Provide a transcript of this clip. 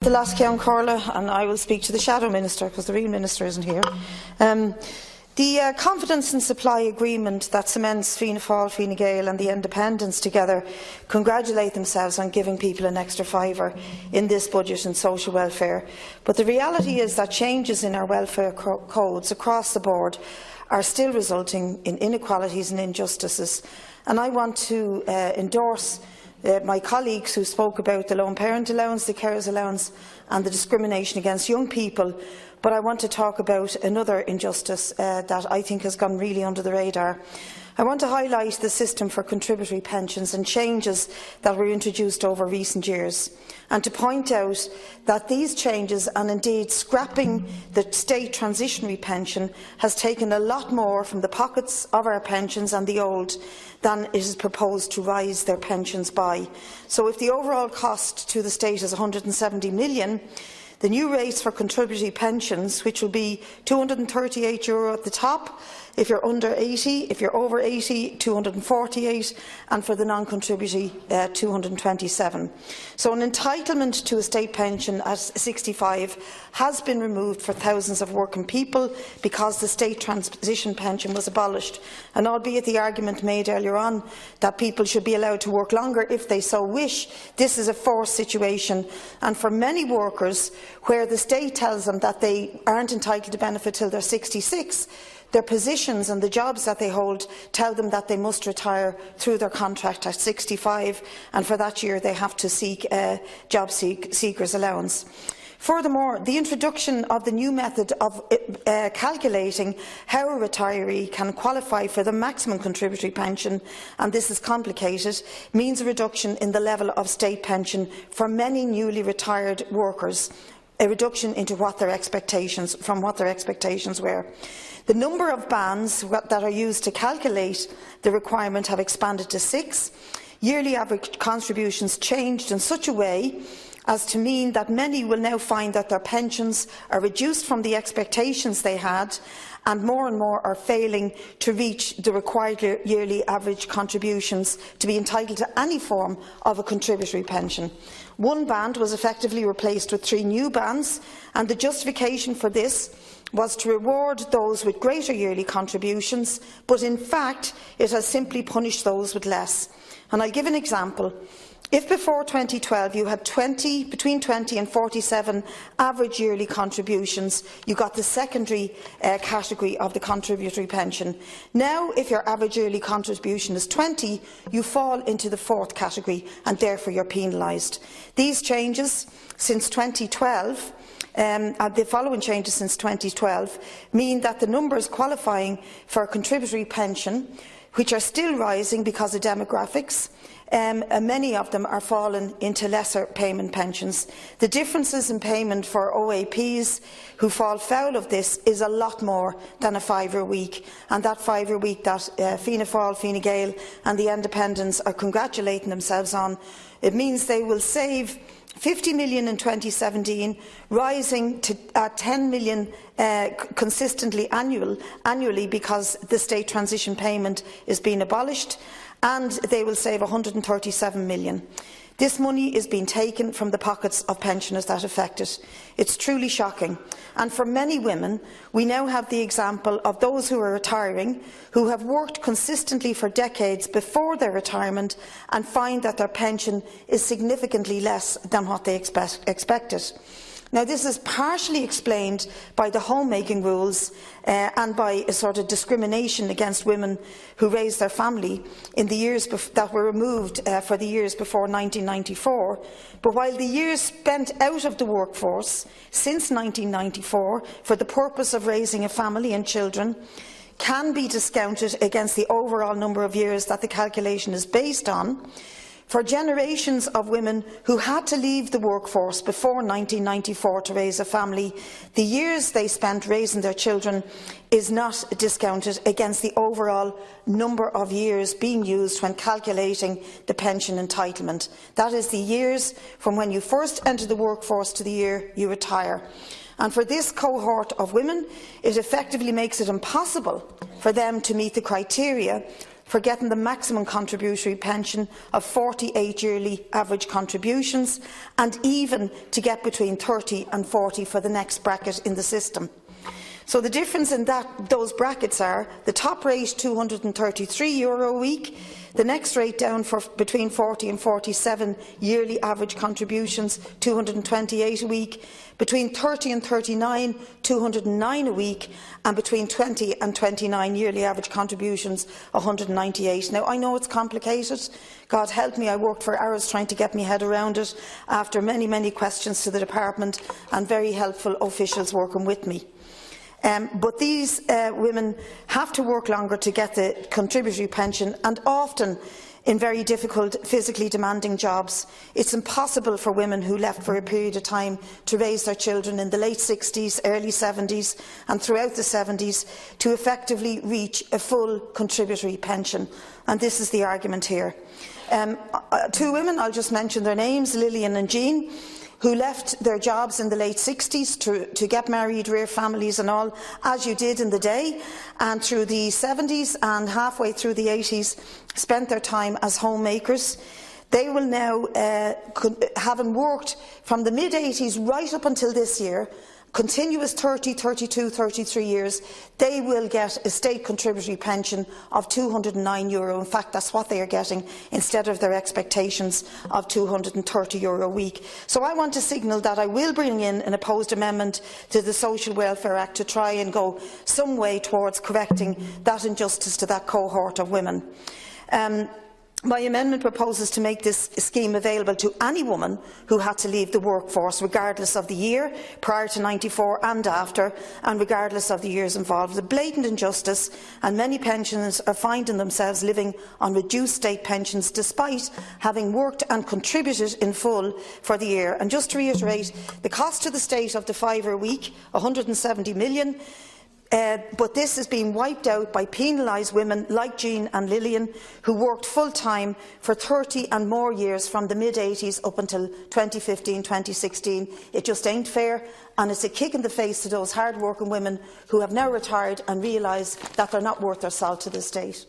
The last Ceann Corla, and I will speak to the Shadow Minister because the real Minister isn't here. The confidence and supply agreement that cements Fianna Fáil, Fine Gael and the Independents together congratulate themselves on giving people an extra fiver in this budget in social welfare. But the reality is that changes in our welfare codes across the board are still resulting in inequalities and injustices. And I want to endorse my colleagues who spoke about the lone parent allowance, the carers allowance and the discrimination against young people. But I want to talk about another injustice that I think has gone really under the radar. I want to highlight the system for contributory pensions and changes that were introduced over recent years, and to point out that these changes, and indeed scrapping the state transitionary pension, has taken a lot more from the pockets of our pensions and the old than it is proposed to rise their pensions by. So if the overall cost to the state is €170 million, the new rates for contributory pensions, which will be €238 at the top if you're under 80, if you're over 80, 248, and for the non-contributory, 227. So an entitlement to a state pension at 65 has been removed for thousands of working people because the state transition pension was abolished. And albeit the argument made earlier on that people should be allowed to work longer if they so wish, this is a forced situation. And for many workers, where the state tells them that they aren't entitled to benefit till they're 66, their positions and the jobs that they hold tell them that they must retire through their contract at 65, and for that year they have to seek a job seekers allowance. Furthermore, the introduction of the new method of calculating how a retiree can qualify for the maximum contributory pension, and this is complicated, means a reduction in the level of state pension for many newly retired workers, a reduction into what their expectations were. The number of bands that are used to calculate the requirement have expanded to 6. Yearly average contributions changed in such a way as to mean that many will now find that their pensions are reduced from the expectations they had, and more are failing to reach the required yearly average contributions to be entitled to any form of a contributory pension. One band was effectively replaced with 3 new bands, and the justification for this was to reward those with greater yearly contributions, but in fact it has simply punished those with less. And I'll give an example. If before 2012 you had between 20 and 47 average yearly contributions, you got the secondary category of the contributory pension. Now, if your average yearly contribution is 20, you fall into the 4th category, and therefore you're penalised. These changes since 2012 the following changes since 2012 mean that the numbers qualifying for a contributory pension, which are still rising because of demographics, many of them are fallen into lesser payment pensions. The differences in payment for OAPs who fall foul of this is a lot more than a 5-year week, and that 5-year week that Fianna Fáil, Fine Gael and the Independents are congratulating themselves on, it means they will save €50 million in 2017, rising to €10 million consistently annually because the state transition payment is being abolished, and they will save €137 million. This money is being taken from the pockets of pensioners that affect it. It's truly shocking. And for many women, we now have the example of those who are retiring, who have worked consistently for decades before their retirement and find that their pension is significantly less than what they expected. Now, this is partially explained by the homemaking rules and by a sort of discrimination against women who raised their family in the years that were removed for the years before 1994. But while the years spent out of the workforce since 1994 for the purpose of raising a family and children can be discounted against the overall number of years that the calculation is based on, for generations of women who had to leave the workforce before 1994 to raise a family, the years they spent raising their children is not discounted against the overall number of years being used when calculating the pension entitlement. That is the years from when you first enter the workforce to the year you retire. And for this cohort of women, it effectively makes it impossible for them to meet the criteria for getting the maximum contributory pension of 48 yearly average contributions, and even to get between 30 and 40 for the next bracket in the system. So the difference in those brackets are the top rate €233 a week, the next rate down for between 40 and 47 yearly average contributions, €228 a week, between 30 and 39, €209 a week, and between 20 and 29 yearly average contributions, €198. Now, I know it's complicated. God help me, I worked for hours trying to get my head around it after many, many questions to the department and very helpful officials working with me. But these women have to work longer to get the contributory pension, and often in very difficult, physically demanding jobs. It's impossible for women who left for a period of time to raise their children in the late 60s, early 70s and throughout the 70s to effectively reach a full contributory pension. And this is the argument here. Two women, I'll just mention their names, Lillian and Jean, who left their jobs in the late 60s to get married, rear families and all, as you did in the day, and through the 70s and halfway through the 80s spent their time as homemakers. They will now, having worked from the mid-80s right up until this year, continuous 30, 32, 33 years, they will get a state contributory pension of €209. In fact, that's what they are getting instead of their expectations of €230 a week. So I want to signal that I will bring in an opposed amendment to the Social Welfare Act to try and go some way towards correcting that injustice to that cohort of women. My amendment proposes to make this scheme available to any woman who had to leave the workforce, regardless of the year, prior to 94 and after, and regardless of the years involved. It's a blatant injustice, and many pensioners are finding themselves living on reduced state pensions despite having worked and contributed in full for the year. And just to reiterate, the cost to the state of the £5 a week, €170 million. But this is being wiped out by penalised women like Jean and Lillian, who worked full-time for 30 and more years from the mid-80s up until 2015-2016. It just ain't fair, and it's a kick in the face to those hard-working women who have now retired and realise that they're not worth their salt to the state.